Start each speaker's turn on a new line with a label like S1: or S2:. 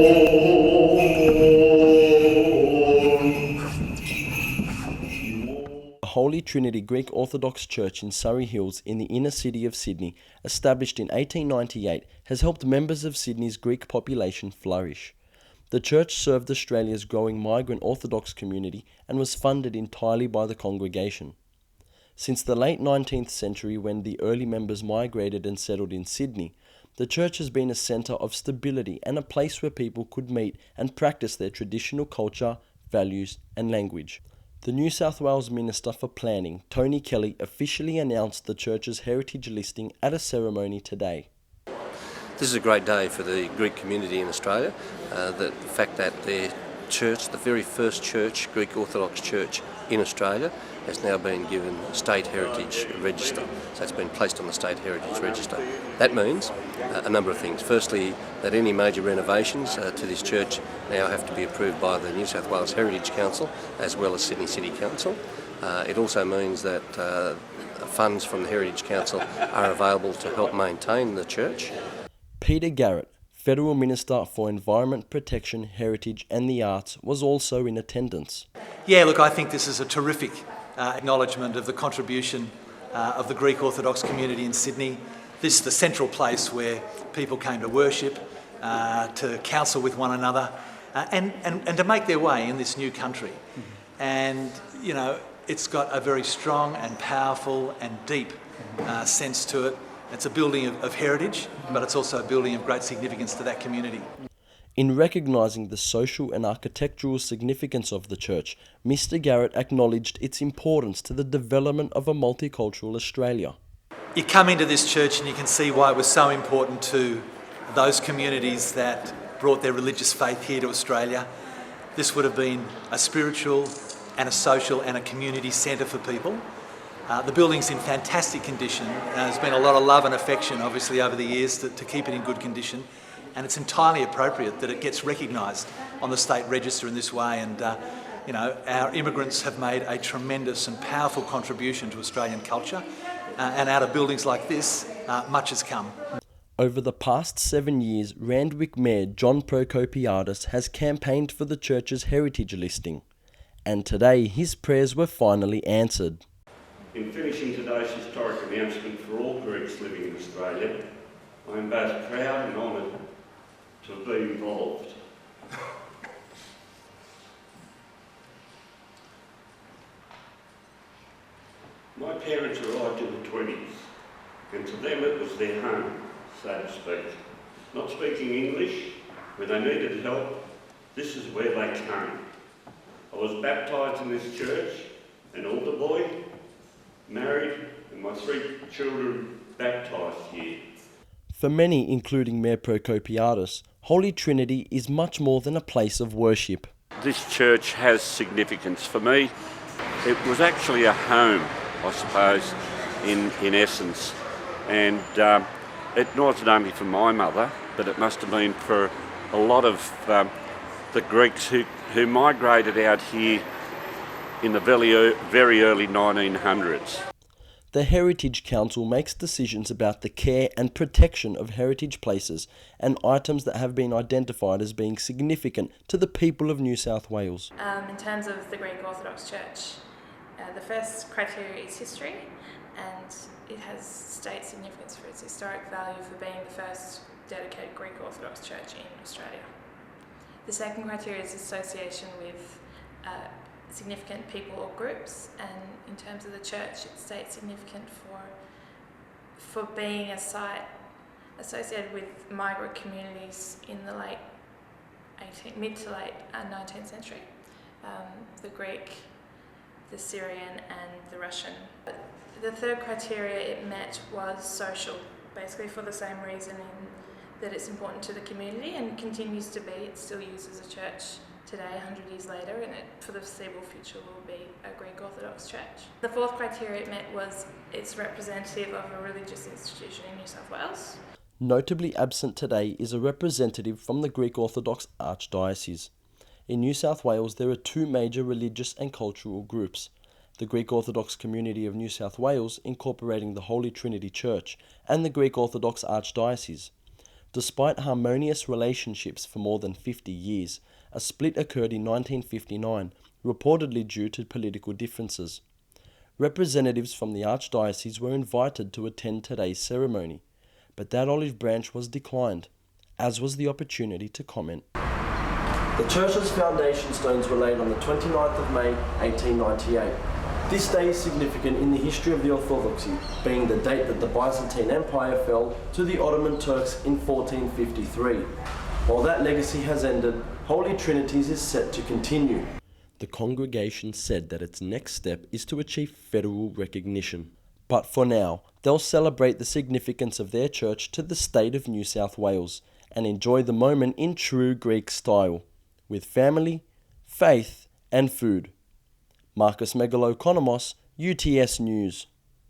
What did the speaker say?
S1: The Holy Trinity Greek Orthodox Church in Surrey Hills in the inner city of Sydney, established in 1898, has helped members of Sydney's Greek population flourish. The church served Australia's growing migrant Orthodox community and was funded entirely by the congregation. Since the late 19th century, when the early members migrated and settled in Sydney, the church has been a centre of stability and a place where people could meet and practice their traditional culture, values and language. The New South Wales Minister for Planning, Tony Kelly, officially announced the church's heritage listing at a ceremony today.
S2: This is a great day for the Greek community in Australia. The fact that their church, the very first church, Greek Orthodox Church in Australia, has now been given a State Heritage Register. So it's been placed on the State Heritage Register. That means a number of things. Firstly, that any major renovations to this church now have to be approved by the New South Wales Heritage Council as well as Sydney City Council. It also means that funds from the Heritage Council are available to help maintain the church.
S1: Peter Garrett, Federal Minister for Environment Protection, Heritage and the Arts, was also in attendance.
S3: Yeah, look, I think this is a terrific acknowledgement of the contribution of the Greek Orthodox community in Sydney. This is the central place where people came to worship, to counsel with one another, and to make their way in this new country. And, you know, it's got a very strong and powerful and deep sense to it. It's a building of heritage, but it's also a building of great significance to that community.
S1: In recognising the social and architectural significance of the church, Mr. Garrett acknowledged its importance to the development of a multicultural Australia.
S3: You come into this church and you can see why it was so important to those communities that brought their religious faith here to Australia. This would have been a spiritual and a social and a community centre for people. The building's in fantastic condition. There's been a lot of love and affection, obviously, over the years to keep it in good condition. And it's entirely appropriate that it gets recognised on the state register in this way. And, you know, our immigrants have made a tremendous and powerful contribution to Australian culture. And out of buildings like this, much has come.
S1: Over the past 7 years, Randwick Mayor John Prokopiadis has campaigned for the church's heritage listing. And today, his prayers were finally answered.
S4: In finishing today's historic announcement for all Greeks living in Australia, I am both proud and honoured to have been involved. My parents arrived in the 20s, and to them it was their home, so to speak. Not speaking English, when they needed help, this is where they came. I was baptised in this church, an altar boy, married, and my 3 children baptised here.
S1: For many, including Mayor Prokopiadis, Holy Trinity is much more than a place of worship.
S4: This church has significance for me. It was actually a home, I suppose, in essence. And it wasn't only for my mother, but it must have been for a lot of the Greeks who migrated out here in the very early 1900s.
S1: The Heritage Council makes decisions about the care and protection of heritage places and items that have been identified as being significant to the people of New South Wales.
S5: In terms of the Greek Orthodox Church, the first criteria is history, and it has state significance for its historic value for being the first dedicated Greek Orthodox Church in Australia. The second criteria is association with significant people or groups, and in terms of the church, it's state significant for being a site associated with migrant communities in the mid to late 19th century. The Greek, the Syrian and the Russian. The third criteria it met was social, basically for the same reason that it's important to the community and continues to be. It's still used as a church today, 100 years later, and it, for the foreseeable future, will be a Greek Orthodox church. The fourth criteria it met was it's representative of a religious institution in New South Wales.
S1: Notably absent today is a representative from the Greek Orthodox Archdiocese. In New South Wales, there are 2 major religious and cultural groups: the Greek Orthodox Community of New South Wales, incorporating the Holy Trinity Church, and the Greek Orthodox Archdiocese. Despite harmonious relationships for more than 50 years, a split occurred in 1959, reportedly due to political differences. Representatives from the Archdiocese were invited to attend today's ceremony, but that olive branch was declined, as was the opportunity to comment. The church's foundation stones were laid on the 29th of May, 1898. This day is significant in the history of the Orthodoxy, being the date that the Byzantine Empire fell to the Ottoman Turks in 1453. While that legacy has ended, Holy Trinities is set to continue. The congregation said that its next step is to achieve federal recognition. But for now, they'll celebrate the significance of their church to the state of New South Wales and enjoy the moment in true Greek style, with family, faith and food. Marcus Megalokonomos, UTS News.